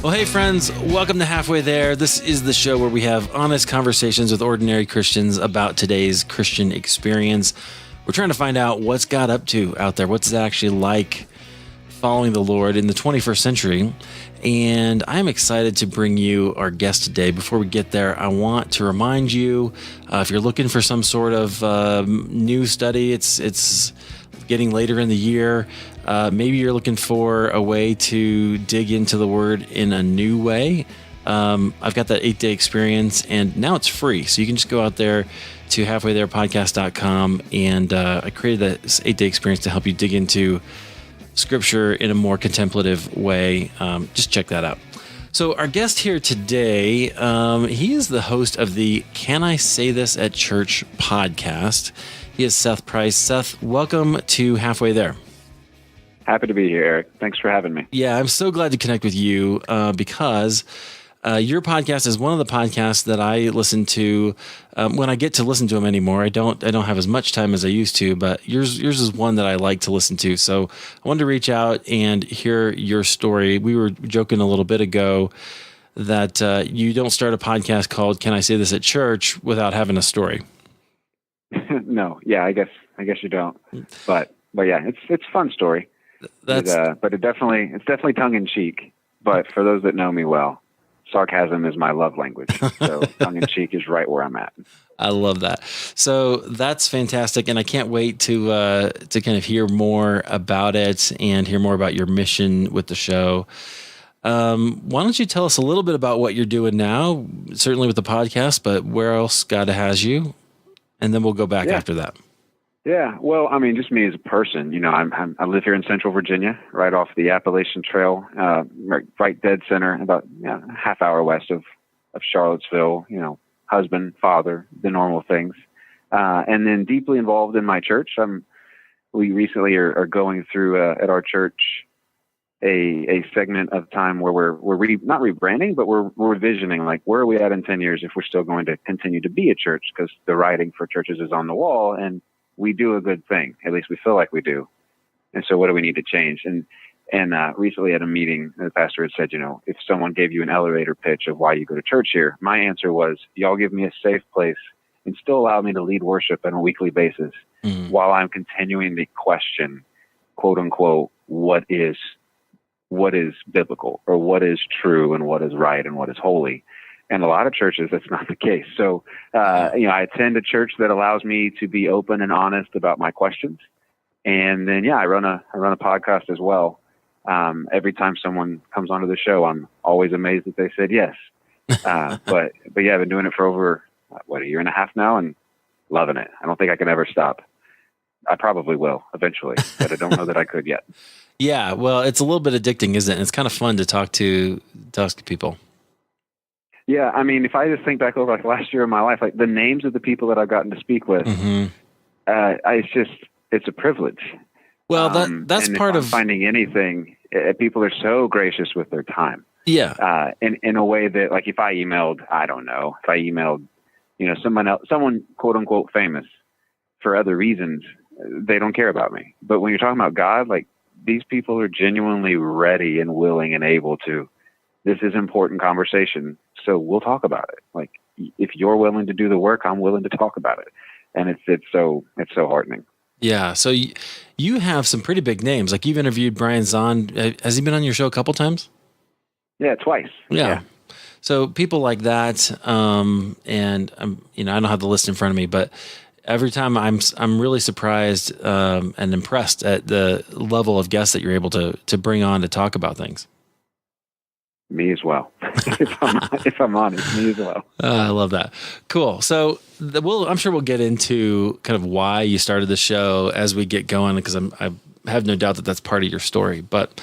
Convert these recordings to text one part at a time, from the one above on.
Well, hey, friends, welcome to Halfway There. This is the show where we have honest conversations with ordinary Christians about today's Christian experience. We're trying to find out what's God up to out there. What's it actually like following the Lord in the 21st century? And I'm excited to bring you our guest today. Before we get there, I want to remind you, if you're looking for some sort of new study, it's getting later in the year. Maybe you're looking for a way to dig into the Word in a new way. I've got that 8-day experience, and now it's free. So you can just go out there to halfwaytherepodcast.com, and I created this 8-day experience to help you dig into Scripture in a more contemplative way. Just check that out. So our guest here today, he is the host of the Can I Say This at Church podcast. He is Seth Price. Seth, welcome to Halfway There. Happy to be here, Eric. Thanks for having me. Yeah, I'm so glad to connect with you because your podcast is one of the podcasts that I listen to when I get to listen to them anymore. I don't have as much time as I used to, but yours is one that I like to listen to. So I wanted to reach out and hear your story. We were joking a little bit ago that you don't start a podcast called Can I Say This at Church without having a story. No, yeah, I guess you don't. But yeah, it's a fun story. But it's definitely tongue in cheek. But for those that know me well, sarcasm is my love language. So tongue in cheek is right where I'm at. I love that. So that's fantastic, and I can't wait to kind of hear more about it and hear more about your mission with the show. Why don't you tell us a little bit about what you're doing now? Certainly with the podcast, but where else God has you, and then we'll go back after that. Yeah, well, I mean, just me as a person, you know, I live here in Central Virginia, right off the Appalachian Trail, right dead center, about a half hour west of Charlottesville. You know, husband, father, the normal things, and then deeply involved in my church. We recently are going through at our church a segment of time where we're not rebranding, but we're revisioning, like, where are we at in 10 years if we're still going to continue to be a church, because the writing for churches is on the wall, and we do a good thing. At least we feel like we do. And so what do we need to change? And recently at a meeting, the pastor had said, you know, if someone gave you an elevator pitch of why you go to church here, my answer was, y'all give me a safe place and still allow me to lead worship on a weekly basis while I'm continuing to question, quote unquote, what is biblical, or what is true and what is right and what is holy. And a lot of churches, that's not the case. So, I attend a church that allows me to be open and honest about my questions. And then, I run a podcast as well. Every time someone comes onto the show, I'm always amazed that they said yes. But yeah, I've been doing it for over, a year and a half now, and loving it. I don't think I can ever stop. I probably will eventually, but I don't know that I could yet. Yeah, well, it's a little bit addicting, isn't it? It's kind of fun to talk to people. Yeah, I mean, if I just think back over like last year of my life, like the names of the people that I've gotten to speak with, it's a privilege. Well, that's part of finding anything. People are so gracious with their time. Yeah. In a way that, like, if I emailed, someone quote unquote famous for other reasons, they don't care about me. But when you're talking about God, like, these people are genuinely ready and willing and able to. This is important conversation, so we'll talk about it. Like, if you're willing to do the work, I'm willing to talk about it, and it's so heartening. Yeah. So you have some pretty big names. Like, you've interviewed Brian Zahn. Has he been on your show a couple times? Yeah, twice. Yeah. So people like that, and I don't have the list in front of me, but every time I'm really surprised and impressed at the level of guests that you're able to bring on to talk about things. Me as well. if I'm honest, me as well. I love that. Cool. So I'm sure we'll get into kind of why you started the show as we get going, because I have no doubt that that's part of your story. But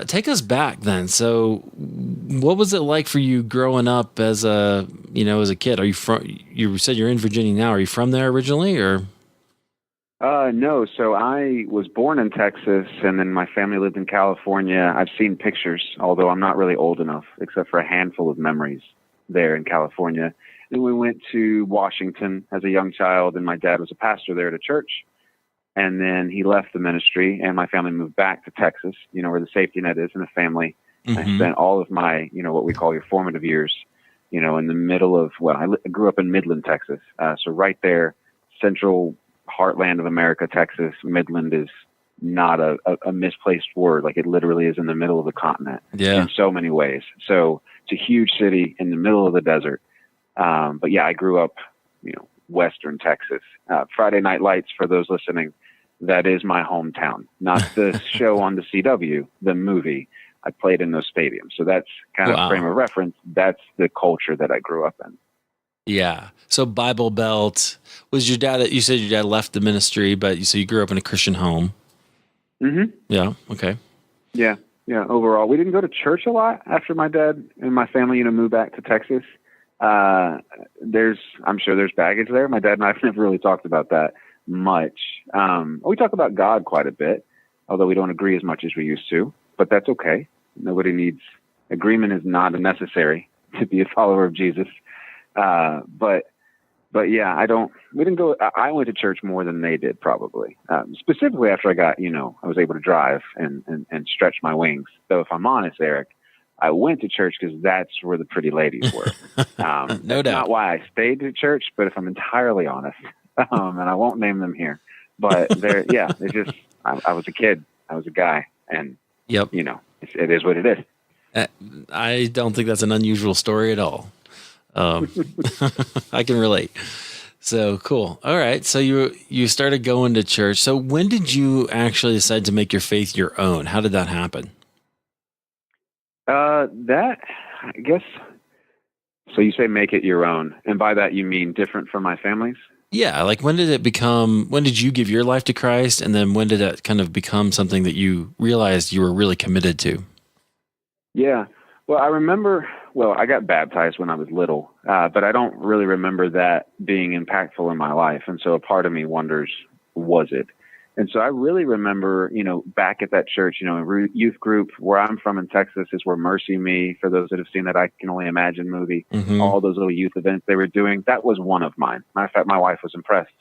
take us back then. So what was it like for you growing up as a kid? Are you you said you're in Virginia now. Are you from there originally, or? No. So I was born in Texas, and then my family lived in California. I've seen pictures, although I'm not really old enough, except for a handful of memories there in California. Then we went to Washington as a young child, and my dad was a pastor there at a church. And then he left the ministry, and my family moved back to Texas, where the safety net is in the family. I spent all of my, what we call your formative years, in the middle of, I grew up in Midland, Texas. So right there, central heartland of America, Texas. Midland is not a misplaced word. Like, it literally is in the middle of the continent in so many ways. So it's a huge city in the middle of the desert. But yeah, I grew up, Western Texas. Friday Night Lights, for those listening, that is my hometown, not the show on the CW, the movie. I played in those stadiums. So that's kind of frame of reference. That's the culture that I grew up in. Yeah. So Bible Belt, was your dad, you said your dad left the ministry, but you grew up in a Christian home. Mm-hmm. Yeah. Okay. Yeah. Yeah. Overall, we didn't go to church a lot after my dad and my family, moved back to Texas. I'm sure there's baggage there. My dad and I have never really talked about that much. We talk about God quite a bit, although we don't agree as much as we used to, but that's okay. Nobody needs agreement, is not necessary to be a follower of Jesus. But yeah, we didn't go, I went to church more than they did probably, specifically after I got, I was able to drive and stretch my wings. So if I'm honest, Eric, I went to church because that's where the pretty ladies were. No doubt. Not why I stayed to church, but if I'm entirely honest, and I won't name them here, but I was a kid, I was a guy, and it is what it is. I don't think that's an unusual story at all. I can relate. So cool. All right. So you started going to church. So when did you actually decide to make your faith your own? How did that happen? That, I guess, so you say make it your own, and by that you mean different from my family's? Yeah. Like, when did you give your life to Christ? And then when did that kind of become something that you realized you were really committed to? Yeah. Well, I remember, I got baptized when I was little, but I don't really remember that being impactful in my life. And so a part of me wonders, was it? And so I really remember, back at that church, youth group where I'm from in Texas is where Mercy Me, for those that have seen that I Can Only Imagine movie, all those little youth events they were doing, that was one of mine. Matter of fact, my wife was impressed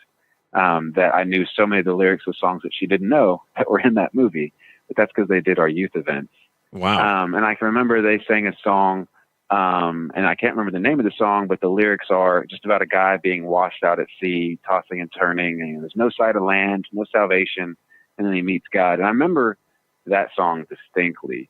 that I knew so many of the lyrics of songs that she didn't know that were in that movie, but that's because they did our youth events. Wow. And I can remember they sang a song, and I can't remember the name of the song, but the lyrics are just about a guy being washed out at sea, tossing and turning, and there's no sight of land, no salvation, and then he meets God. And I remember that song distinctly.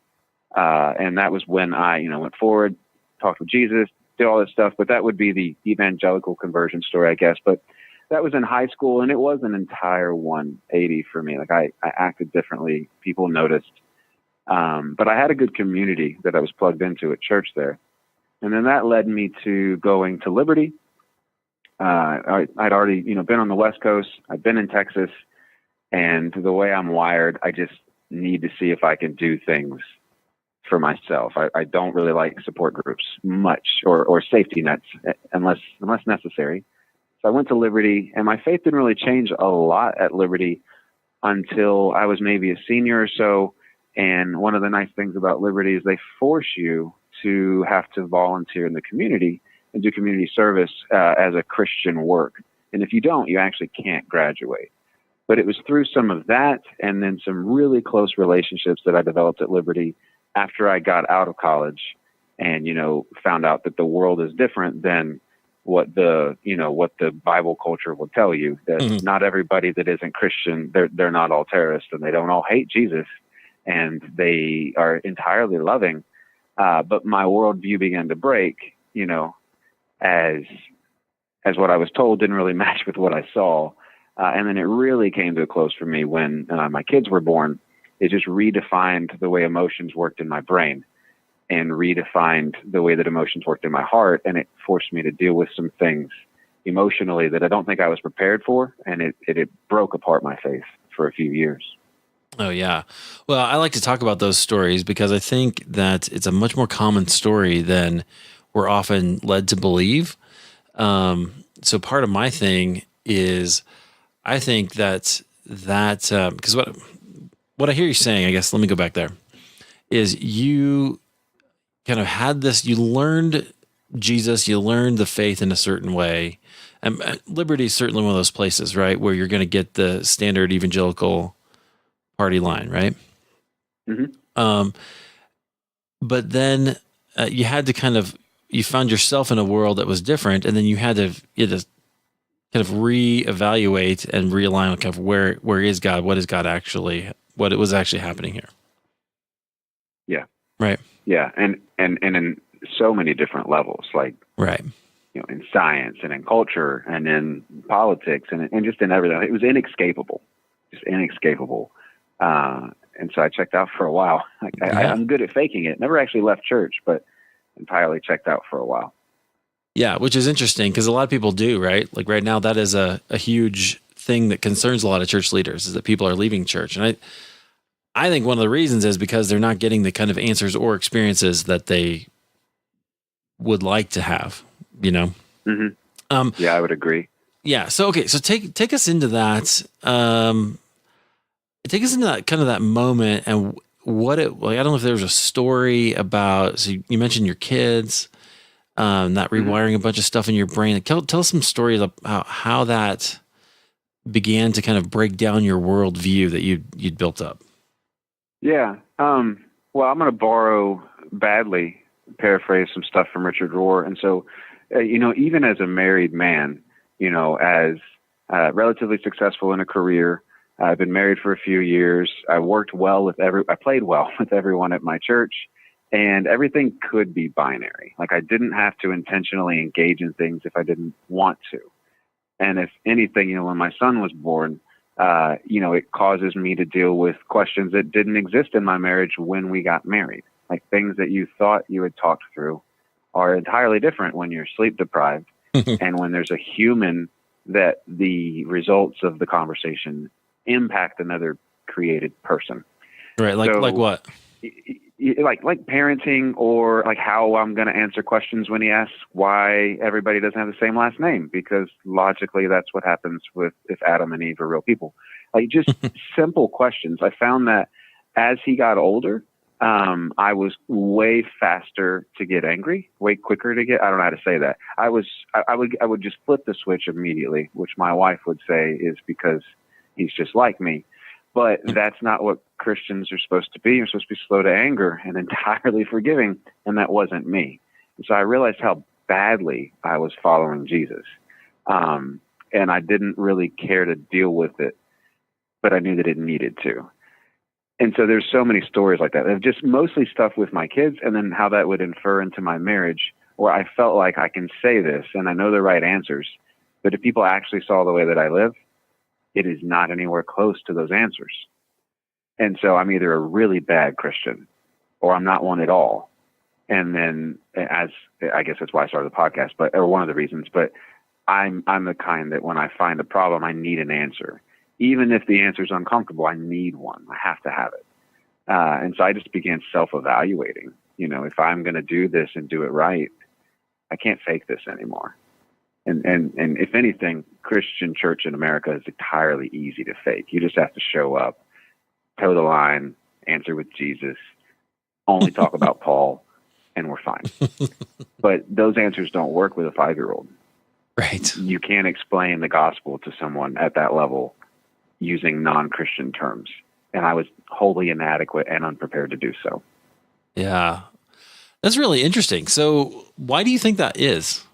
And that was when I, went forward, talked with Jesus, did all that stuff, but that would be the evangelical conversion story, I guess. But that was in high school, and it was an entire 180 for me. Like, I acted differently. People noticed. But I had a good community that I was plugged into at church there. And then that led me to going to Liberty. I'd already, been on the West Coast. I'd been in Texas. And the way I'm wired, I just need to see if I can do things for myself. I don't really like support groups much, or safety nets unless necessary. So I went to Liberty, and my faith didn't really change a lot at Liberty until I was maybe a senior or so. And one of the nice things about Liberty is they force you to have to volunteer in the community and do community service as a Christian work. And if you don't, you actually can't graduate. But it was through some of that and then some really close relationships that I developed at Liberty after I got out of college and, found out that the world is different than what the Bible culture will tell you, that not everybody that isn't Christian, they're not all terrorists, and they don't all hate Jesus, and they are entirely loving. But my worldview began to break, as what I was told didn't really match with what I saw. And then it really came to a close for me when my kids were born. It just redefined the way emotions worked in my brain and redefined the way that emotions worked in my heart. And it forced me to deal with some things emotionally that I don't think I was prepared for. And it broke apart my faith for a few years. Oh, yeah. Well, I like to talk about those stories because I think that it's a much more common story than we're often led to believe. So part of my thing is I think that because what I hear you saying, I guess, let me go back there, is you kind of had this, you learned Jesus, you learned the faith in a certain way. And Liberty is certainly one of those places, right, where you're going to get the standard evangelical party line, right? Mm-hmm. but then you had to you found yourself in a world that was different, and then you had to kind of reevaluate and realign kind of where is God, what is God actually, what it was actually happening here. Yeah. Right. Yeah. And in so many different levels, like, right. In science and in culture and in politics and just in everything. It was inescapable, just inescapable. And so I checked out for a while. I'm good at faking it. Never actually left church, but entirely checked out for a while. Yeah, which is interesting because a lot of people do, right? Like right now, that is a huge thing that concerns a lot of church leaders, is that people are leaving church. And I think one of the reasons is because they're not getting the kind of answers or experiences that they would like to have, Mm-hmm. Yeah, I would agree. Yeah. So, okay. So take us into that. Take us into that kind of that moment and what it, like, I don't know if there was a story about, so you mentioned your kids, not rewiring a bunch of stuff in your brain. Like, tell us some stories about how that began to kind of break down your worldview that you'd built up. Yeah. Well, I'm going to paraphrase some stuff from Richard Rohr. And so, even as a married man, as relatively successful in a career, I've been married for a few years. I played well with everyone at my church, and everything could be binary. Like, I didn't have to intentionally engage in things if I didn't want to. And if anything, when my son was born, it causes me to deal with questions that didn't exist in my marriage when we got married. Like, things that you thought you had talked through are entirely different when you're sleep deprived and when there's a human that the results of the conversation impact another created person. Right. Like what? Like parenting, or like how I'm going to answer questions when he asks why everybody doesn't have the same last name, because logically that's what happens if Adam and Eve are real people. Like, just simple questions. I found that as he got older, I was way faster to get angry, way quicker to I don't know how to say that. I would just flip the switch immediately, which my wife would say is because he's just like me. But that's not what Christians are supposed to be. You're supposed to be slow to anger and entirely forgiving, and that wasn't me. And so I realized how badly I was following Jesus. And I didn't really care to deal with it, but I knew that it needed to. And so there's so many stories like that. Just mostly stuff with my kids, and then how that would infer into my marriage, where I felt like I can say this and I know the right answers, but if people actually saw the way that I live, it is not anywhere close to those answers. And so I'm either a really bad Christian or I'm not one at all. And then, as I guess that's why I started the podcast, or one of the reasons, but I'm the kind that when I find a problem, I need an answer. Even if the answer is uncomfortable, I need one. I have to have it. And so I just began self-evaluating. If I'm going to do this and do it right, I can't fake this anymore. And if anything, Christian church in America is entirely easy to fake. You just have to show up, toe the line, answer with Jesus, only talk about Paul, and we're fine. But those answers don't work with a 5-year-old. Right. You can't explain the gospel to someone at that level using non-Christian terms. And I was wholly inadequate and unprepared to do so. Yeah. That's really interesting. So why do you think that is?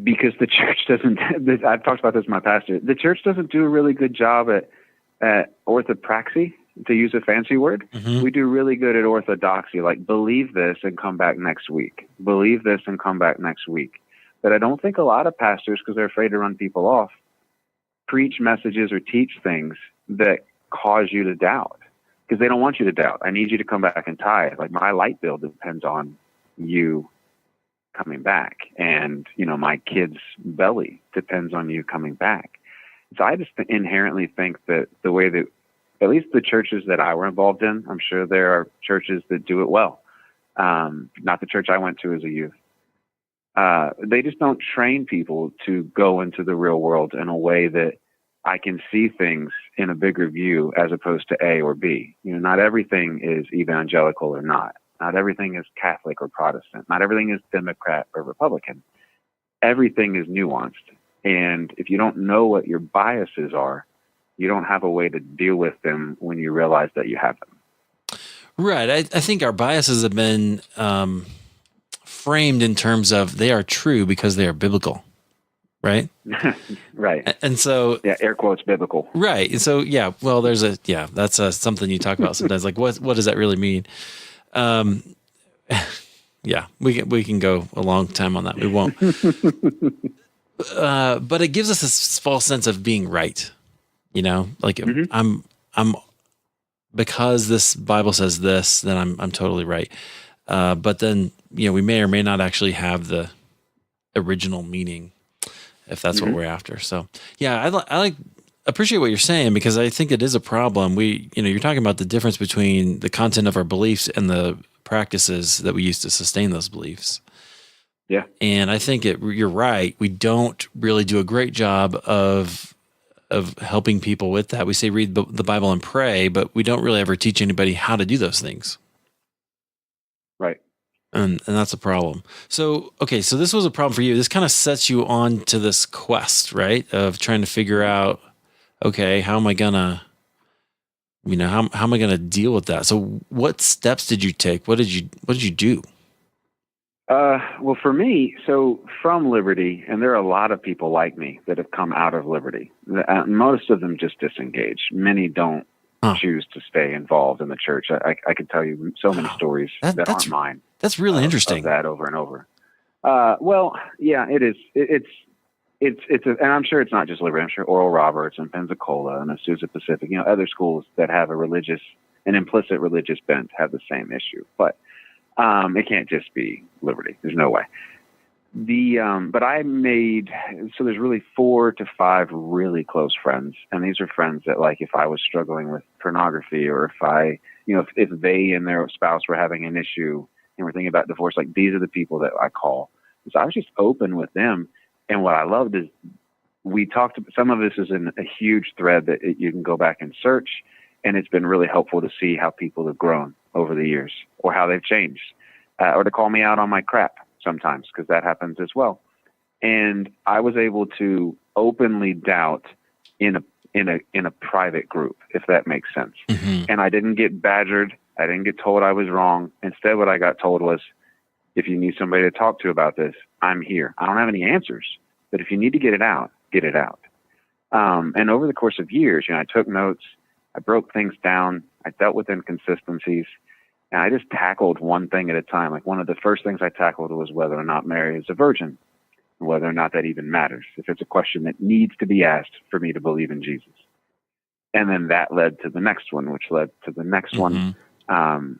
Because the church doesn't, I've talked about this with my pastor, the church doesn't do a really good job at orthopraxy, to use a fancy word. Mm-hmm. We do really good at orthodoxy, like believe this and come back next week. Believe this and come back next week. But I don't think a lot of pastors, because they're afraid to run people off, preach messages or teach things that cause you to doubt, because they don't want you to doubt. I need you to come back and tithe. Like, my light bill depends on you coming back, and my kid's belly depends on you coming back. So I just inherently think that the way that, at least the churches that I were involved in, I'm sure there are churches that do it well. Not the church I went to as a youth. They just don't train people to go into the real world in a way that I can see things in a bigger view as opposed to A or B. Not everything is evangelical or not. Not everything is Catholic or Protestant. Not everything is Democrat or Republican. Everything is nuanced. And if you don't know what your biases are, you don't have a way to deal with them when you realize that you have them. Right. I think our biases have been framed in terms of they are true because they are biblical, right? Right. And so, Yeah, air quotes biblical. right. And so, yeah, well, that's something you talk about sometimes. Like, what does that really mean? Um, yeah, we can go a long time on that. We won't. But it gives us this false sense of being right. Like Mm-hmm. I'm because this Bible says this, then I'm totally right. But then, we may or may not actually have the original meaning if that's what Mm-hmm. we're after. So yeah, I appreciate what you're saying, because I think it is a problem. You're talking about the difference between the content of our beliefs and the practices that we use to sustain those beliefs. Yeah. And I think you're right. We don't really do a great job of helping people with that. We say read the Bible and pray, but we don't really ever teach anybody how to do those things. Right. And that's a problem. So, okay, so this was a problem for you. This kind of sets you on to this quest, right? Of trying to figure out, okay, how am I gonna, how am I gonna deal with that? So what steps did you take? What did you do? Well, for me, so from Liberty, and there are a lot of people like me that have come out of Liberty. Most of them just disengage. Many don't choose to stay involved in the church. I could tell you so many stories that aren't mine. That's really interesting. Of that over and over. Well, yeah, it is. And I'm sure it's not just Liberty. I'm sure Oral Roberts and Pensacola and Azusa Pacific, other schools that have an implicit religious bent have the same issue. But it can't just be Liberty. There's no way. But so there's really 4 to 5 really close friends. And these are friends that, like, if I was struggling with pornography, or if they and their spouse were having an issue and we're thinking about divorce, like, these are the people that I call. So I was just open with them. And what I loved is we talked, some of this is in a huge thread that you can go back and search. And it's been really helpful to see how people have grown over the years, or how they've changed, or to call me out on my crap sometimes, because that happens as well. And I was able to openly doubt in a private group, if that makes sense. Mm-hmm. And I didn't get badgered. I didn't get told I was wrong. Instead, what I got told was, if you need somebody to talk to about this, I'm here. I don't have any answers, but if you need to get it out, get it out. And over the course of years, I took notes. I broke things down. I dealt with inconsistencies, and I just tackled one thing at a time. Like, one of the first things I tackled was whether or not Mary is a virgin, and whether or not that even matters, if it's a question that needs to be asked for me to believe in Jesus. And then that led to the next one, which led to the next one,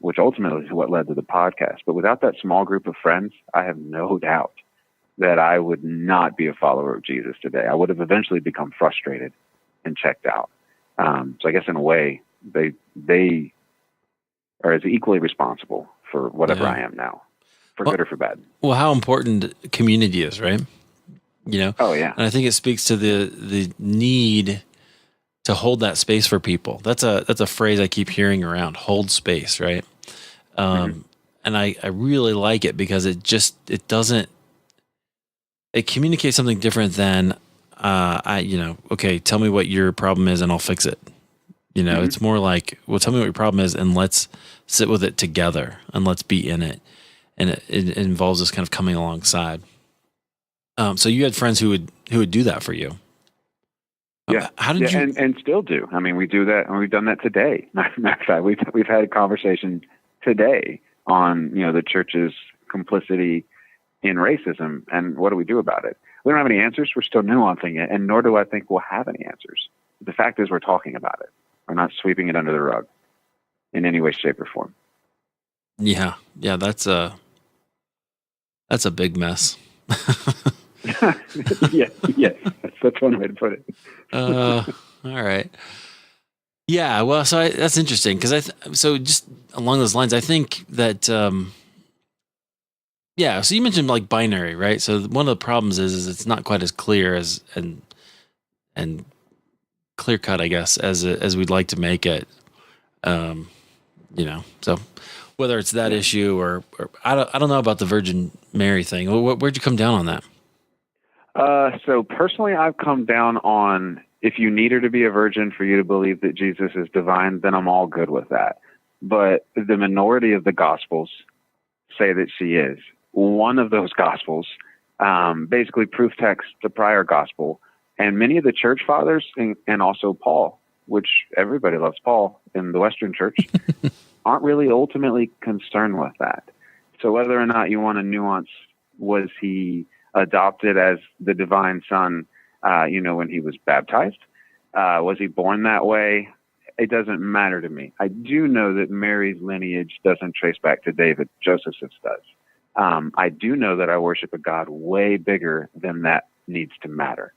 which ultimately is what led to the podcast. But without that small group of friends, I have no doubt that I would not be a follower of Jesus today. I would have eventually become frustrated and checked out. So I guess in a way, they are as equally responsible for whatever I am now, for good or for bad. Well, how important community is, right? Oh yeah. And I think it speaks to the need to hold that space for people. That's a phrase I keep hearing around: hold space, right? And I really like it, because it communicates something different than okay, tell me what your problem is and I'll fix it. It's more like, well, tell me what your problem is and let's sit with it together and let's be in it. And it involves us kind of coming alongside. So you had friends who would do that for you. Yeah. How did you? And still do. I mean, we do that, and we've done that today. Matter of fact, we've had a conversation today on the church's complicity in racism, and what do we do about it? We don't have any answers. We're still nuancing it, and nor do I think we'll have any answers. The fact is, we're talking about it. We're not sweeping it under the rug in any way, shape, or form. Yeah, that's a big mess. yes, that's one way to put it. All right. Yeah, well, so that's interesting, because so just along those lines, I think that yeah. So you mentioned like binary, right? So one of the problems is it's not quite as clear and clear cut, I guess, as we'd like to make it. So whether it's that issue or I don't know about the Virgin Mary thing. Where'd you come down on that? So personally, I've come down on, if you need her to be a virgin for you to believe that Jesus is divine, then I'm all good with that. but the minority of the Gospels say that she is. One of those Gospels basically proof text the prior Gospel, and many of the church fathers and also Paul, which everybody loves Paul in the Western church, aren't really ultimately concerned with that. So whether or not you want to nuance, was he adopted as the divine son, when he was baptized? Was he born that way? It doesn't matter to me. I do know that Mary's lineage doesn't trace back to David. Joseph's does. I do know that I worship a God way bigger than that needs to matter.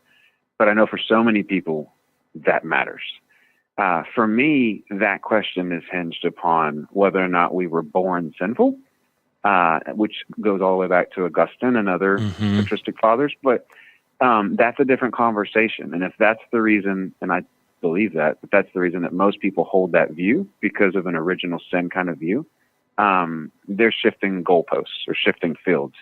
But I know for so many people that matters. For me, that question is hinged upon whether or not we were born sinful, which goes all the way back to Augustine and other patristic fathers. But that's a different conversation. And if that's the reason, and I believe that, but that's the reason that most people hold that view because of an original sin kind of view, they're shifting goalposts or shifting fields.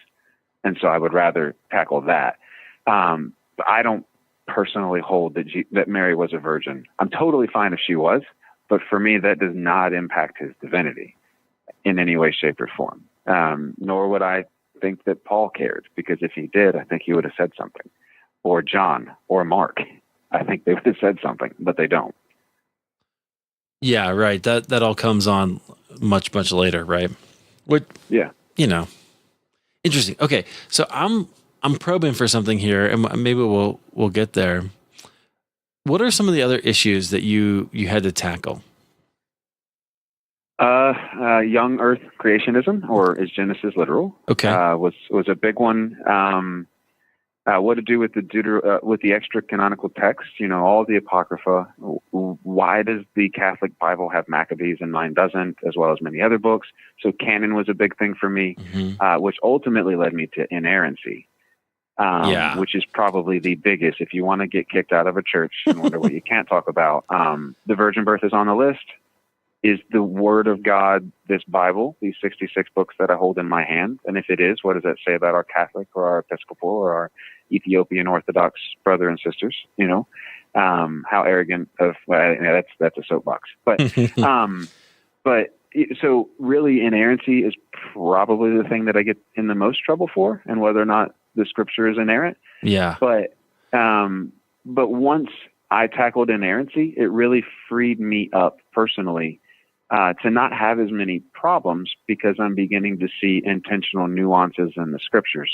And so I would rather tackle that. But I don't personally hold that Mary was a virgin. I'm totally fine if she was, but for me, that does not impact his divinity in any way, shape, or form. Nor would I think that Paul cared, because if he did, I think he would have said something. Or John or Mark. I think they would have said something, but they don't. Yeah, right. That all comes on much, much later, right? Yeah. Interesting. Okay, so I'm probing for something here, and maybe we'll get there. What are some of the other issues that you had to tackle? Young Earth creationism, or is Genesis literal? Okay, was a big one. What to do with with the extra canonical texts? All the Apocrypha. Why does the Catholic Bible have Maccabees and mine doesn't, as well as many other books? So canon was a big thing for me, which ultimately led me to inerrancy, which is probably the biggest. If you want to get kicked out of a church and wonder what you can't talk about, the virgin birth is on the list. Is the Word of God this Bible, these 66 books that I hold in my hand? And if it is, what does that say about our Catholic or our Episcopal or our Ethiopian Orthodox brother and sisters? How arrogant of, that's a soapbox. But, so really inerrancy is probably the thing that I get in the most trouble for, and whether or not the scripture is inerrant. Yeah. But once I tackled inerrancy, it really freed me up personally to not have as many problems, because I'm beginning to see intentional nuances in the scriptures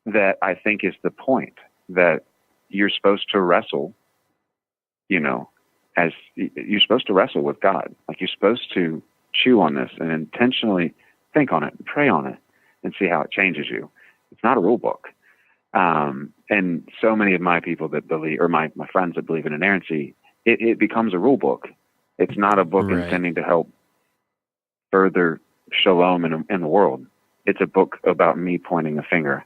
that I think is the point, that you're supposed to wrestle, as you're supposed to wrestle with God. Like, you're supposed to chew on this and intentionally think on it and pray on it and see how it changes you. It's not a rule book. And so many of my people that believe, or my friends that believe in inerrancy, it becomes a rule book. It's not a book intending to help further shalom in the world. It's a book about me pointing a finger,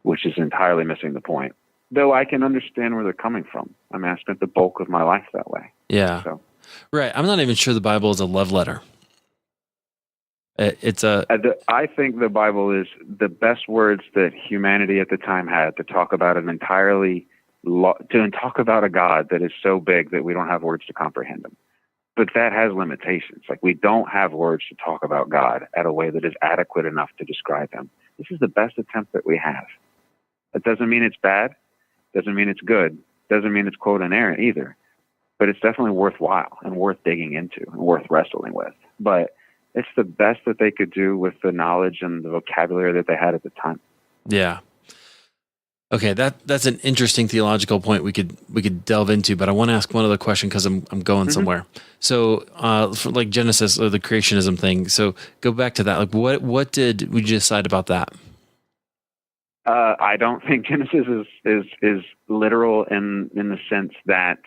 which is entirely missing the point. Though I can understand where they're coming from. I mean, I spent the bulk of my life that way. Yeah. So. Right. I'm not even sure the Bible is a love letter. I think the Bible is the best words that humanity at the time had to talk about to talk about a God that is so big that we don't have words to comprehend him. But that has limitations. Like, we don't have words to talk about God at a way that is adequate enough to describe him. This is the best attempt that we have. That doesn't mean it's bad. Doesn't mean it's good. Doesn't mean it's quote inerrant either. But it's definitely worthwhile and worth digging into and worth wrestling with. But it's the best that they could do with the knowledge and the vocabulary that they had at the time. Yeah. Okay, that's an interesting theological point we could delve into, but I want to ask one other question because I'm going somewhere. So, for like Genesis or the creationism thing. So, go back to that. Like, what did we decide about that? I don't think Genesis is literal in the sense that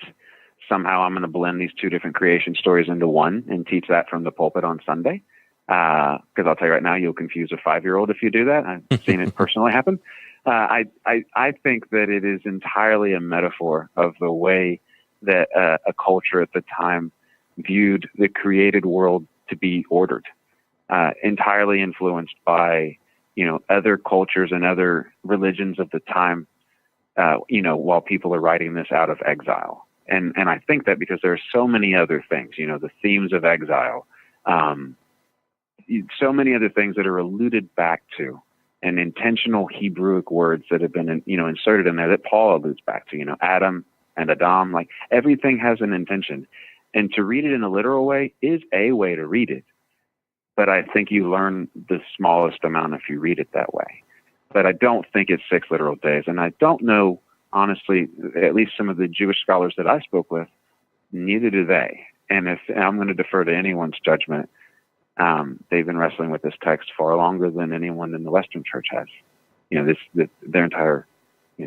somehow I'm going to blend these two different creation stories into one and teach that from the pulpit on Sunday. Because I'll tell you right now, you'll confuse a 5-year-old if you do that. I've seen it personally happen. I think that it is entirely a metaphor of the way that a culture at the time viewed the created world to be ordered, entirely influenced by, other cultures and other religions of the time, while people are writing this out of exile. And I think that because there are so many other things, the themes of exile, So many other things that are alluded back to, and intentional Hebrewic words that have been, inserted in there that Paul alludes back to, Adam and Adam, like everything has an intention. And to read it in a literal way is a way to read it. But I think you learn the smallest amount if you read it that way. But I don't think it's 6 literal days. And I don't know, honestly, at least some of the Jewish scholars that I spoke with, neither do they. And I'm going to defer to anyone's judgment. They've been wrestling with this text far longer than anyone in the Western Church has. Their entire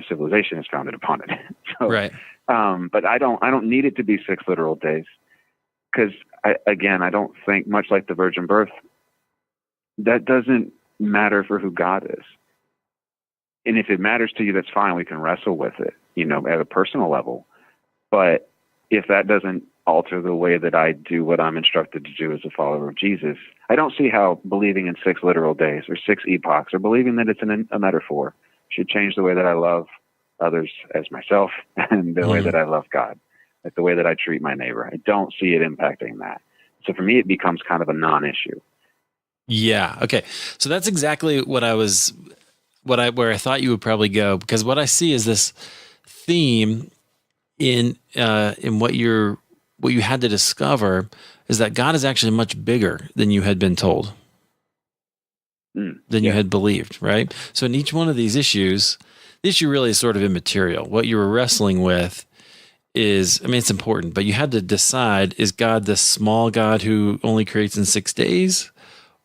civilization is founded upon it. So, right. But I don't need it to be 6 literal days, because I don't think, much like the virgin birth, that doesn't matter for who God is. And if it matters to you, that's fine. We can wrestle with it, at a personal level. But if that doesn't alter the way that I do what I'm instructed to do as a follower of Jesus, I don't see how believing in 6 literal days or 6 epochs or believing that it's a metaphor should change the way that I love others as myself and the way that I love God, like the way that I treat my neighbor. I don't see it impacting that. So for me, it becomes kind of a non-issue. Yeah. Okay. So that's exactly where I thought you would probably go, because what I see is this theme in what you had to discover is that God is actually much bigger than you had been told, than you had believed, right? So in each one of these issues, the issue really is sort of immaterial. What you were wrestling with is, it's important, but you had to decide, is God this small God who only creates in 6 days?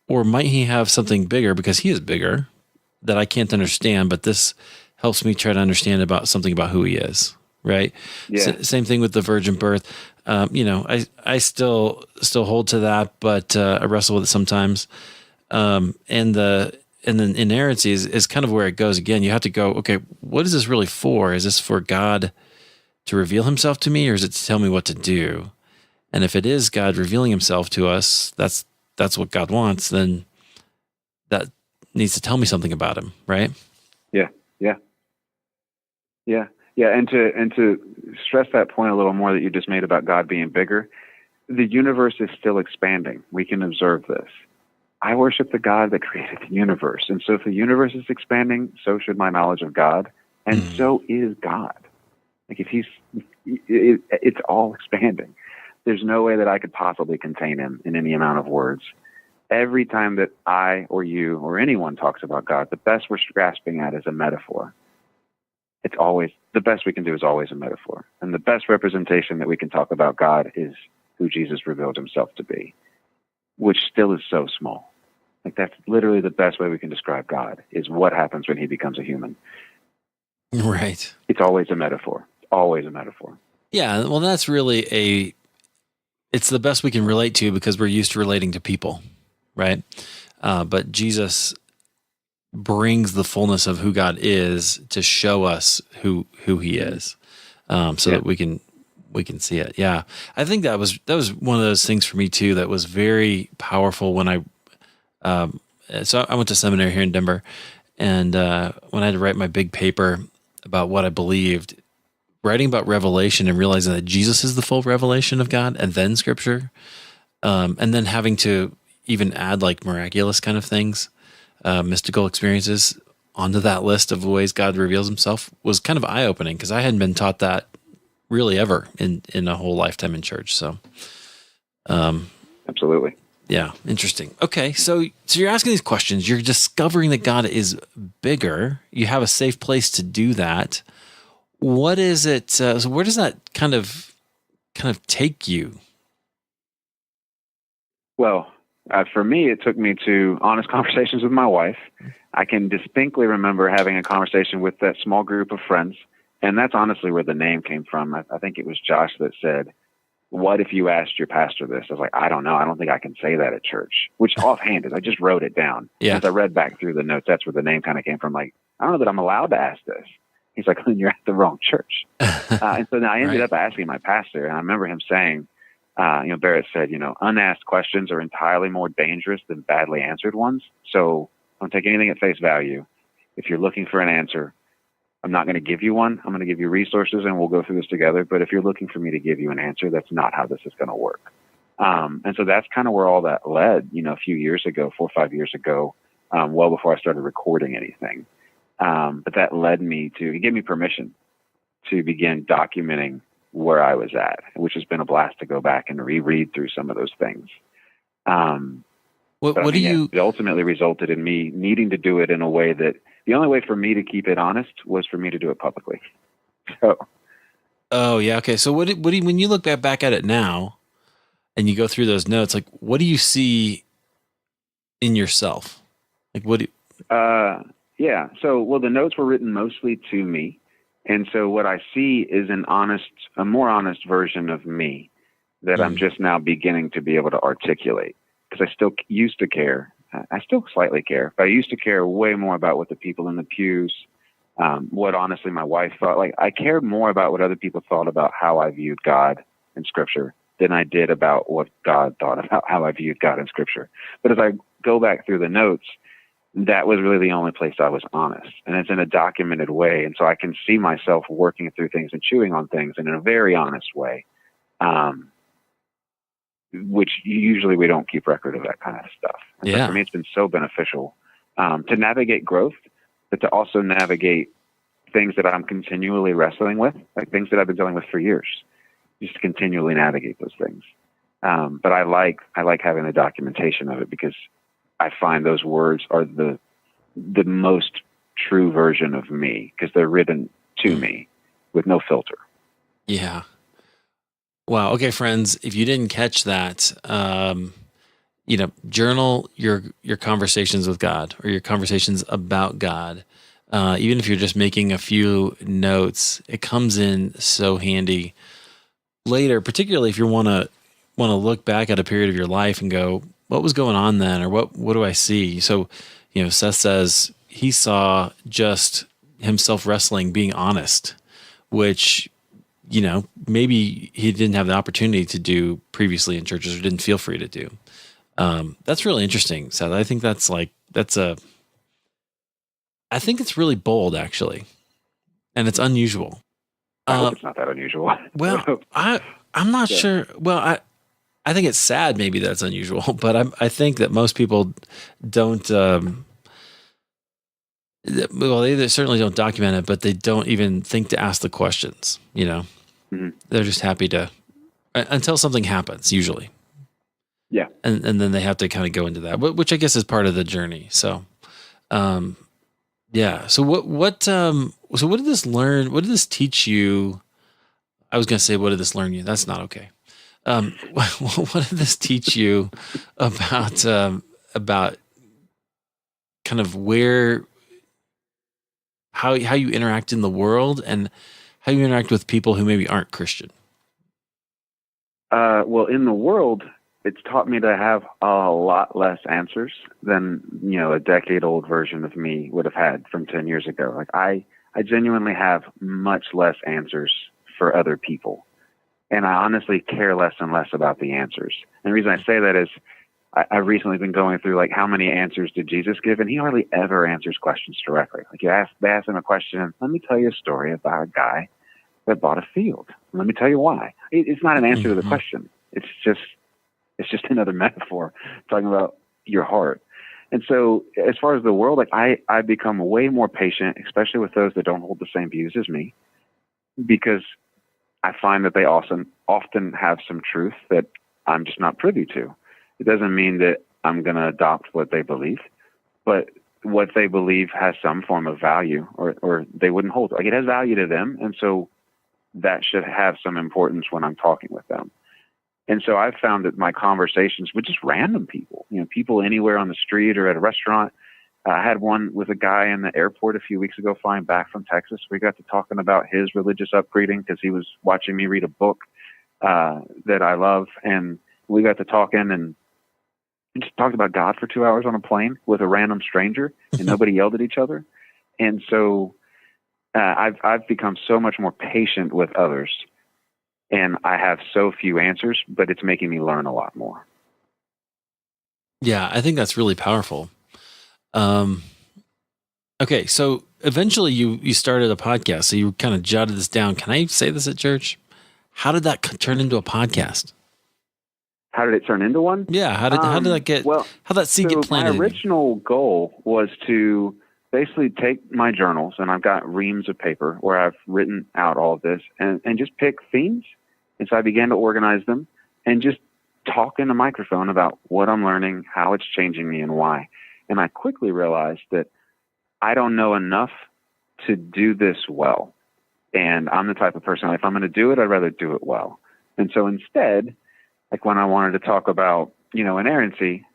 Or might he have something bigger, because he is bigger, that I can't understand, but this helps me try to understand something about who he is, right? Yeah. Same thing with the virgin birth. I still hold to that, but I wrestle with it sometimes. And then inerrancy is kind of where it goes again. You have to go, okay, what is this really for? Is this for God to reveal himself to me, or is it to tell me what to do? And if it is God revealing himself to us, that's what God wants, then that needs to tell me something about him, right? Yeah. And to stress that point a little more that you just made about God being bigger, the universe is still expanding. We can observe this. I worship the God that created the universe. And so if the universe is expanding, so should my knowledge of God. And so is God. Like if it's all expanding. There's no way that I could possibly contain him in any amount of words. Every time that I or you or anyone talks about God, the best we're grasping at is a metaphor. It's always, the best we can do is always a metaphor. And the best representation that we can talk about God is who Jesus revealed himself to be, which still is so small. Like that's literally the best way we can describe God, is what happens when he becomes a human. Right. It's always a metaphor. It's always a metaphor. Yeah. Well, that's really it's the best we can relate to, because we're used to relating to people, right? But Jesus brings the fullness of who God is to show us who he is, that we can see it. Yeah. I think that was one of those things for me too, that was very powerful when so I went to seminary here in Denver, and when I had to write my big paper about what I believed, writing about revelation and realizing that Jesus is the full revelation of God, and then scripture, and then having to even add like miraculous kind of things, mystical experiences onto that list of ways God reveals himself, was kind of eye-opening, because I hadn't been taught that really ever in a whole lifetime in church. So, absolutely. Yeah. Interesting. Okay. So you're asking these questions, you're discovering that God is bigger. You have a safe place to do that. What is it? So where does that kind of take you? Well, for me, it took me to honest conversations with my wife. I can distinctly remember having a conversation with that small group of friends. And that's honestly where the name came from. I think it was Josh that said, "What if you asked your pastor this?" I was like, "I don't know. I don't think I can say that at church," which offhand is, I just wrote it down. Yeah. As I read back through the notes, that's where the name kind of came from. Like, I don't know that I'm allowed to ask this. He's like, "Then you're at the wrong church." And so then I ended up asking my pastor, and I remember him saying, Barrett said, unasked questions are entirely more dangerous than badly answered ones. So don't take anything at face value. If you're looking for an answer, I'm not going to give you one. I'm going to give you resources and we'll go through this together. But if you're looking for me to give you an answer, that's not how this is going to work. And so that's kind of where all that led, a few years ago, 4 or 5 years ago, well before I started recording anything. But that led me it gave me permission to begin documenting where I was at, which has been a blast to go back and reread through some of those things. It ultimately resulted in me needing to do it in a way that the only way for me to keep it honest was for me to do it publicly. So. Oh yeah. Okay. So what do you, when you look back at it now and you go through those notes, like what do you see in yourself? Like what do you... Yeah. So, the notes were written mostly to me. And so what I see is a more honest version of me that I'm just now beginning to be able to articulate, because I still used to care. I still slightly care, but I used to care way more about what the people in the pews, what honestly my wife thought. Like, I cared more about what other people thought about how I viewed God in Scripture than I did about what God thought about how I viewed God in Scripture. But as I go back through the notes, that was really the only place I was honest. And it's in a documented way. And so I can see myself working through things and chewing on things in a very honest way, which usually we don't keep record of that kind of stuff. And so for me, it's been so beneficial to navigate growth, but to also navigate things that I'm continually wrestling with, like things that I've been dealing with for years, just to continually navigate those things. But I like having the documentation of it, because I find those words are the most true version of me, because they're written to me with no filter. Yeah. Wow. Okay, friends, if you didn't catch that, journal your conversations with God or your conversations about God. Even if you're just making a few notes, it comes in so handy later, particularly if you want to look back at a period of your life and go, what was going on then? Or what do I see? So, Seth says he saw just himself wrestling, being honest, which, maybe he didn't have the opportunity to do previously in churches or didn't feel free to do. That's really interesting, Seth. I think I think it's really bold, actually. And it's unusual. I hope it's not that unusual. Well, I'm not sure. Well, I think it's sad maybe that it's unusual, but I think that most people don't, they certainly don't document it, but they don't even think to ask the questions, Mm-hmm. They're just happy to, until something happens usually. Yeah. And then they have to kind of go into that, which I guess is part of the journey. So, yeah. So what did this learn? What did this teach you? I was going to say, what did this learn you? That's not okay. What did this teach you about kind of how you interact in the world and how you interact with people who maybe aren't Christian? In the world, it's taught me to have a lot less answers than, a decade-old version of me would have had from 10 years ago. Like, I genuinely have much less answers for other people. And I honestly care less and less about the answers. And the reason I say that is I've recently been going through, like, how many answers did Jesus give? And he hardly ever answers questions directly. Like, they ask him a question, let me tell you a story about a guy that bought a field. Let me tell you why. It's not an answer to the question. It's just another metaphor talking about your heart. And so as far as the world, like, I become way more patient, especially with those that don't hold the same views as me, because I find that they often have some truth that I'm just not privy to. It doesn't mean that I'm going to adopt what they believe, but what they believe has some form of value, or they wouldn't hold it. Like, it has value to them, and so that should have some importance when I'm talking with them. And so I've found that my conversations with just random people, people anywhere on the street or at a restaurant. I had one with a guy in the airport a few weeks ago flying back from Texas. We got to talking about his religious upbringing because he was watching me read a book that I love. And we got to talking and just talked about God for 2 hours on a plane with a random stranger, and nobody yelled at each other. And so I've become so much more patient with others, and I have so few answers, but it's making me learn a lot more. Yeah, I think that's really powerful. Okay, so eventually you started a podcast, so you kind of jotted this down. Can I say this at church? How did that turn into a podcast? how did it turn into one? Yeah. How did that get? Well, how that seed get planted? My original goal was to basically take my journals, and I've got reams of paper where I've written out all of this, and just pick themes. And so I began to organize them and just talk in the microphone about what I'm learning, how it's changing me, and why. And I quickly realized that I don't know enough to do this well. And I'm the type of person, if I'm going to do it, I'd rather do it well. And so instead, like when I wanted to talk about, inerrancy,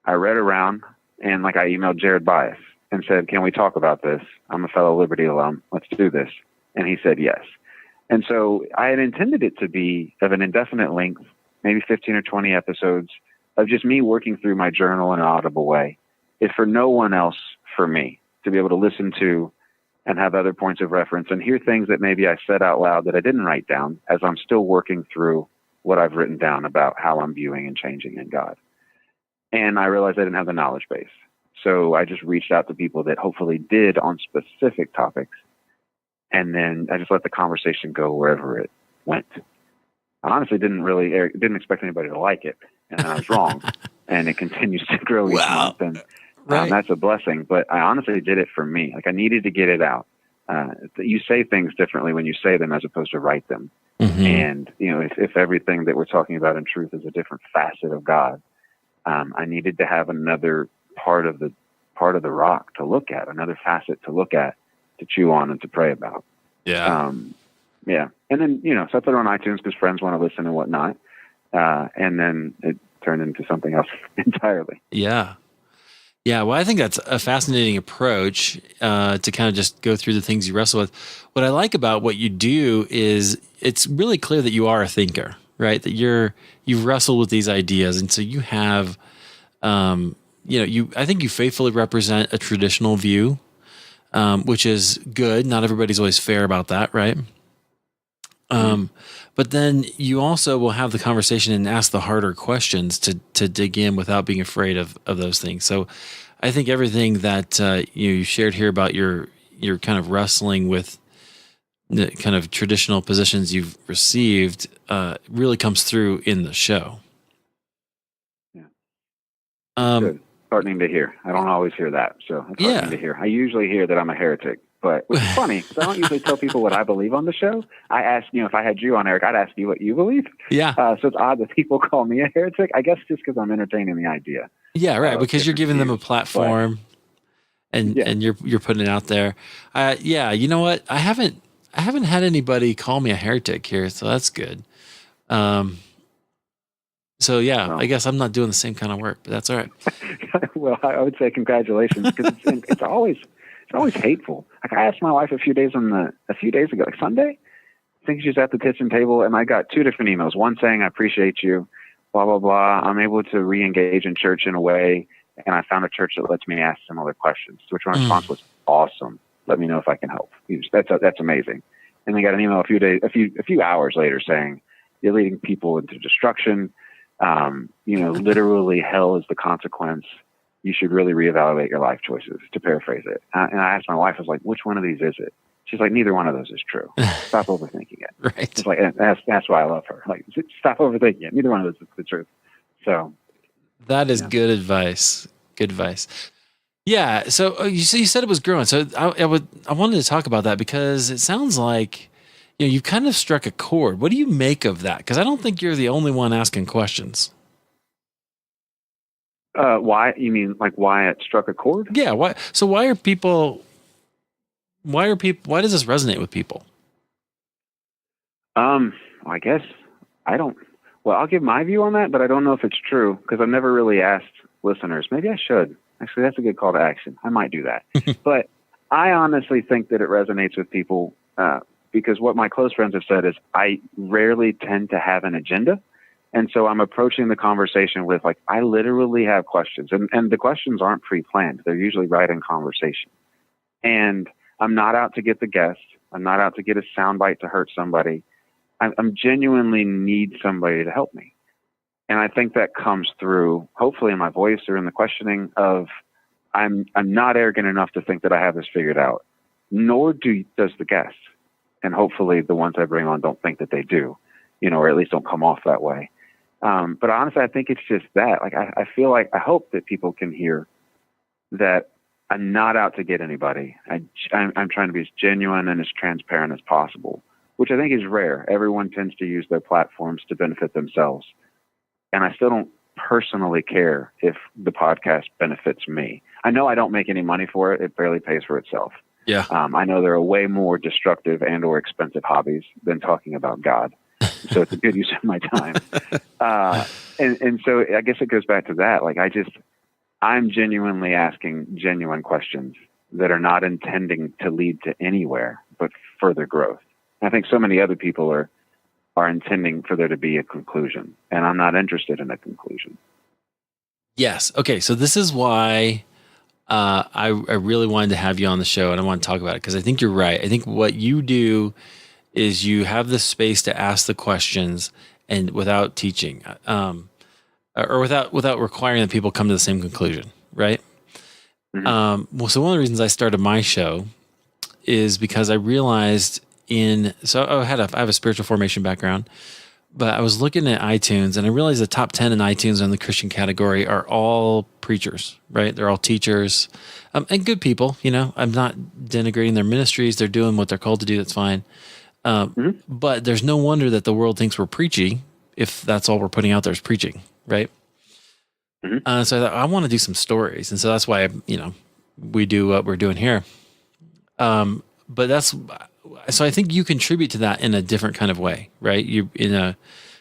I read around and I emailed Jared Bias and said, can we talk about this? I'm a fellow Liberty alum. Let's do this. And he said yes. And so I had intended it to be of an indefinite length, maybe 15 or 20 episodes of just me working through my journal in an audible way. If for no one else, for me, to be able to listen to and have other points of reference and hear things that maybe I said out loud that I didn't write down as I'm still working through what I've written down about how I'm viewing and changing in God. And I realized I didn't have the knowledge base. So I just reached out to people that hopefully did on specific topics. And then I just let the conversation go wherever it went. I honestly didn't expect anybody to like it. And I was wrong. And it continues to grow each month. And that's a blessing. But I honestly did it for me. I needed to get it out. You say things differently when you say them as opposed to write them. Mm-hmm. And, if everything that we're talking about in truth is a different facet of God, I needed to have another part of the rock to look at, another facet to look at, to chew on and to pray about. Yeah. Yeah. And then, so I put it on iTunes because friends want to listen and whatnot. And then it turned into something else entirely. Yeah. Yeah. Well, I think that's a fascinating approach to kind of just go through the things you wrestle with. What I like about what you do is it's really clear that you are a thinker, right? That you've wrestled with these ideas. And so you have, I think you faithfully represent a traditional view, which is good. Not everybody's always fair about that, right? But then you also will have the conversation and ask the harder questions to dig in without being afraid of those things. So I think everything that you shared here about your kind of wrestling with the kind of traditional positions you've received really comes through in the show. Yeah. Good. Heartening to hear. I don't always hear that, so it's heartening to hear. I usually hear that I'm a heretic, but which is funny because I don't usually tell people what I believe on the show. I ask, if I had you on, Eric, I'd ask you what you believe. Yeah. So it's odd that people call me a heretic. I guess just because I'm entertaining the idea. Yeah, right. Because you're giving them a platform, and you're putting it out there. You know what? I haven't had anybody call me a heretic here, so that's good. I guess I'm not doing the same kind of work, but that's all right. Well, I would say congratulations because it's always hateful. I asked my wife a few days ago, Sunday. I think she was at the kitchen table, and I got 2 different emails. One saying, "I appreciate you, blah blah blah. I'm able to re-engage in church in a way, and I found a church that lets me ask similar questions." To which my response was, "Awesome. Let me know if I can help." That's amazing. And they got an email a few hours later saying, "You're leading people into destruction. Literally hell is the consequence. You should really reevaluate your life choices," to paraphrase it. And I asked my wife, I was like, "Which one of these is it?" She's like, "Neither one of those is true. Stop overthinking it." Right. It's like, that's why I love her. Like, stop overthinking it. Neither one of those is the truth. So that is good advice. Good advice. Yeah. So you said it was growing. So I wanted to talk about that because it sounds like, you've kind of struck a chord. What do you make of that? Because I don't think you're the only one asking questions. Why? You mean why it struck a chord? Yeah. Why? So why does this resonate with people? I guess I don't. Well, I'll give my view on that, but I don't know if it's true because I've never really asked listeners. Maybe I should. Actually, that's a good call to action. I might do that. But I honestly think that it resonates with people because what my close friends have said is I rarely tend to have an agenda. And so I'm approaching the conversation with I literally have questions and the questions aren't pre-planned. They're usually right in conversation. And I'm not out to get the guest. I'm not out to get a soundbite to hurt somebody. I'm genuinely need somebody to help me. And I think that comes through hopefully in my voice or in the questioning of I'm not arrogant enough to think that I have this figured out, nor does the guest. And hopefully the ones I bring on don't think that they do, or at least don't come off that way. But honestly, I think it's just that. Like, I feel like I hope that people can hear that I'm not out to get anybody. I'm trying to be as genuine and as transparent as possible, which I think is rare. Everyone tends to use their platforms to benefit themselves. And I still don't personally care if the podcast benefits me. I know I don't make any money for it. It barely pays for itself. Yeah. I know there are way more destructive and or expensive hobbies than talking about God. So it's a good use of my time. And so I guess it goes back to that. Like, I'm genuinely asking genuine questions that are not intending to lead to anywhere but further growth. I think so many other people are intending for there to be a conclusion, and I'm not interested in a conclusion. Yes. Okay. So this is why I really wanted to have you on the show, and I want to talk about it because I think you're right. I think what you do is you have the space to ask the questions and without teaching, or without requiring that people come to the same conclusion, right? Mm-hmm. Well, so one of the reasons I started my show is because I realized I have a spiritual formation background, but I was looking at iTunes and I realized the top 10 in iTunes in the Christian category are all preachers, right? They're all teachers, and good people. You know, I'm not denigrating their ministries. They're doing what they're called to do. That's fine. But there's no wonder that the world thinks we're preachy if that's all we're putting out there is preaching, right? Mm-hmm. So I thought I want to do some stories, and so that's why we do what we're doing here. But so I think you contribute to that in a different kind of way, right? You in a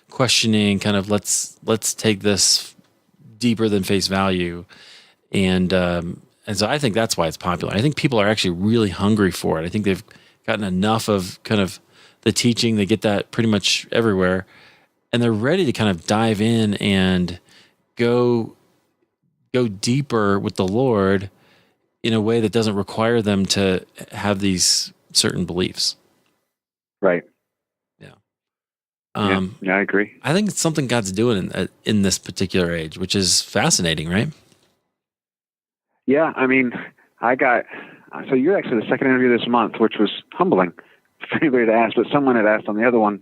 questioning kind of let's take this deeper than face value, and so I think that's why it's popular. I think people are actually really hungry for it. I think they've gotten enough of kind of the teaching. They get that pretty much everywhere, and they're ready to kind of dive in and go deeper with the Lord in a way that doesn't require them to have these certain beliefs. Right. Yeah. Yeah, I agree. I think it's something God's doing in this particular age, which is fascinating, right? Yeah, I mean, so you're actually the second interview this month, which was humbling for anybody to ask, but someone had asked on the other one,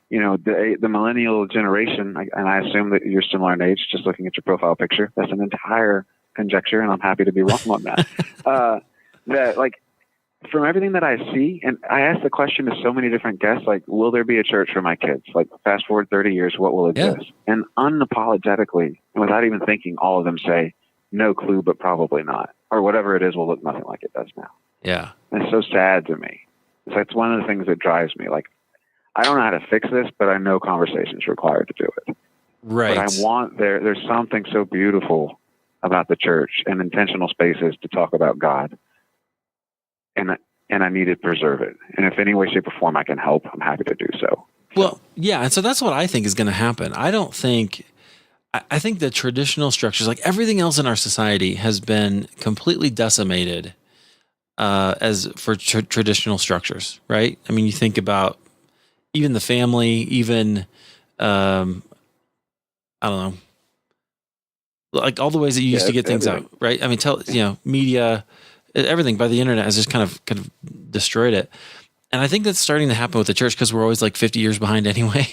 the millennial generation, and I assume that you're similar in age, just looking at your profile picture. That's an entire conjecture, and I'm happy to be wrong on that. That, like, from everything that I see, and I ask the question to so many different guests, like, will there be a church for my kids? Like, fast forward 30 years, what will exist? Yeah. And unapologetically, and without even thinking, all of them say, no clue, but probably not. Or whatever it is will look nothing like it does now. Yeah. And it's so sad to me. So it's one of the things that drives me. Like, I don't know how to fix this, but I know conversation's required to do it. Right. But there's something so beautiful about the church and intentional spaces to talk about God. And I need to preserve it. And if any way, shape, or form I can help, I'm happy to do so. Well, yeah. And so that's what I think is going to happen. I think the traditional structures, like everything else in our society, has been completely decimated as for traditional structures, right? I mean, you think about even the family, even, I don't know, like all the ways that you used to get things out, right? I mean, media, everything by the internet has just kind of destroyed it. And I think that's starting to happen with the church because we're always like 50 years behind anyway.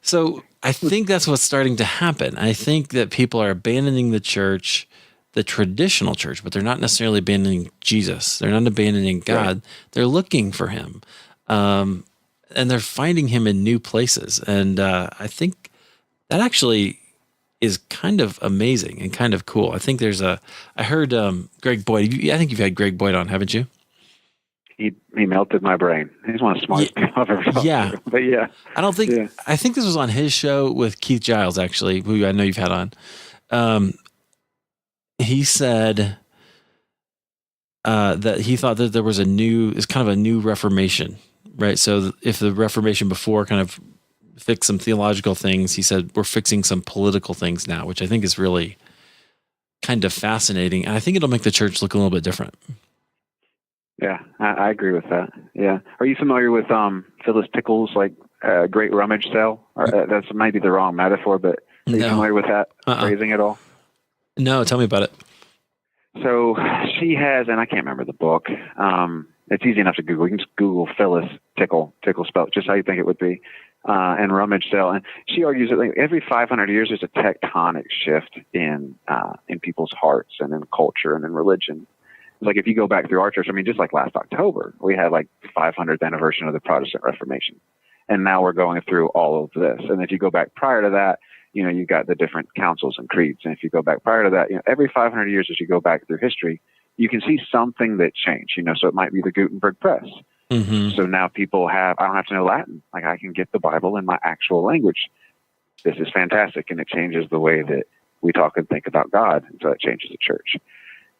So I think that's what's starting to happen. I think that people are abandoning the church, the traditional church, but they're not necessarily abandoning Jesus. They're not abandoning God. Right. They're looking for him. And they're finding him in new places. And I think that actually is kind of amazing and kind of cool. I think I heard Greg Boyd. I think you've had Greg Boyd on, haven't you? He melted my brain. He's one of the smartest people I've ever talked to. But yeah. I think this was on his show with Keith Giles, actually, who I know you've had on. He said that he thought that there was it's kind of a new Reformation, right? So if the Reformation before kind of fixed some theological things, he said we're fixing some political things now, which I think is really kind of fascinating. And I think it'll make the church look a little bit different. Yeah, I agree with that. Yeah. Are you familiar with Phyllis Tickle's Great Rummage Sale? Or, that's maybe the wrong metaphor, but are you familiar with that phrasing at all? No, tell me about it. So she has, and I can't remember the book. It's easy enough to Google. You can just Google Phyllis Tickle spelled just how you think it would be. and rummage sale. And she argues that like every 500 years there's a tectonic shift in people's hearts and in culture and in religion. Like if you go back through our church, I mean, just like last October, we had like 500th anniversary of the Protestant Reformation. And now we're going through all of this. And if you go back prior to that, you've got the different councils and creeds. And if you go back prior to that, every 500 years as you go back through history, you can see something that changed, so it might be the Gutenberg press. Mm-hmm. So now people I don't have to know Latin. Like I can get the Bible in my actual language. This is fantastic. And it changes the way that we talk and think about God. And so it changes the church.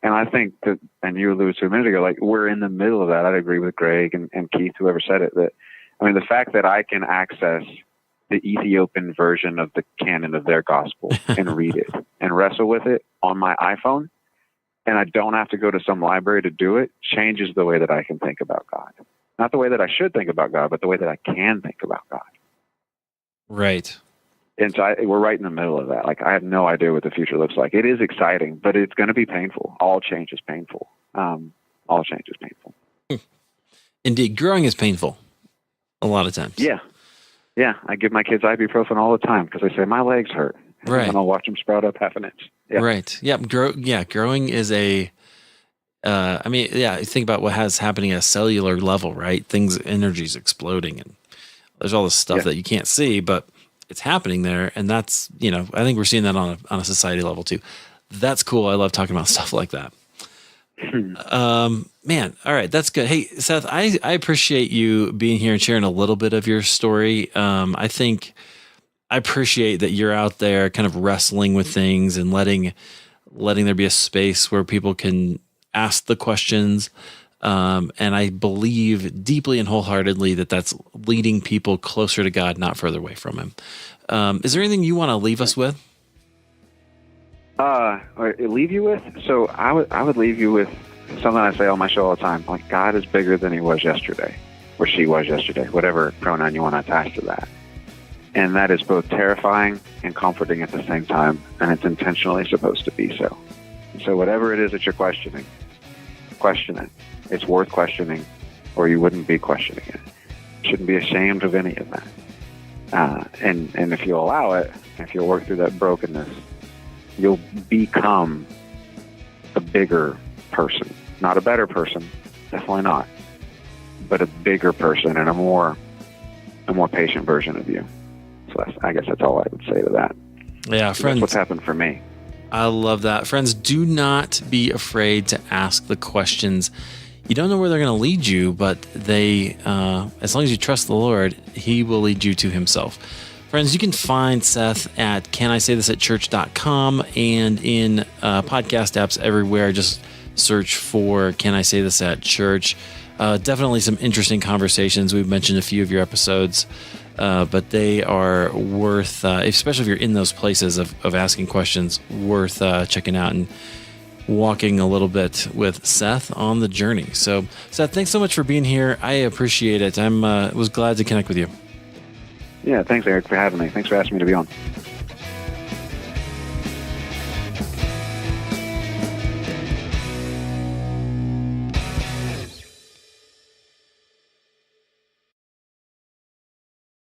And I think that, and you alluded to a minute ago, like we're in the middle of that. I'd agree with Greg and Keith, whoever said it, that, the fact that I can access the Ethiopian version of the canon of their gospel and read it and wrestle with it on my iPhone, and I don't have to go to some library to do it, changes the way that I can think about God. Not the way that I should think about God, but the way that I can think about God. Right. And so we're right in the middle of that. Like I have no idea what the future looks like. It is exciting, but it's going to be painful. All change is painful. All change is painful. Indeed. Growing is painful a lot of times. Yeah. Yeah. I give my kids ibuprofen all the time because they say my legs hurt. Right. And I'll watch them sprout up half an inch. Yeah. Right. Yeah. Growing is think about what has happening at a cellular level, right? Energy's exploding and there's all this stuff that you can't see, but it's happening there. And that's, I think we're seeing that on a society level too. That's cool. I love talking about stuff like that. Man. All right. That's good. Hey, Seth, I appreciate you being here and sharing a little bit of your story. I think I appreciate that you're out there kind of wrestling with things and letting there be a space where people can ask the questions. And I believe deeply and wholeheartedly that that's leading people closer to God, not further away from him. Is there anything you want to leave us with? Leave you with? So I would leave you with something I say on my show all the time. Like God is bigger than he was yesterday, or she was yesterday, whatever pronoun you want to attach to that. And that is both terrifying and comforting at the same time. And it's intentionally supposed to be so. So whatever it is that you're questioning, question it. It's worth questioning, or you wouldn't be questioning it. You shouldn't be ashamed of any of that. And if you allow it, if you'll work through that brokenness, you'll become a bigger person. Not a better person, definitely not, but a bigger person and a more patient version of you. So I guess that's all I would say to that. Yeah, friends. That's what's happened for me. I love that. Friends, do not be afraid to ask the questions. You don't know where they're going to lead you, but they, as long as you trust the Lord, he will lead you to himself. Friends, you can find Seth at canisaythisatchurch.com and in podcast apps everywhere. Just search for Can I Say This at Church. Definitely some interesting conversations. We've mentioned a few of your episodes, but they are worth, especially if you're in those places of asking questions, worth checking out and walking a little bit with Seth on the journey. So, Seth, thanks so much for being here. I appreciate it. Was glad to connect with you. Yeah, thanks, Eric, for having me. Thanks for asking me to be on.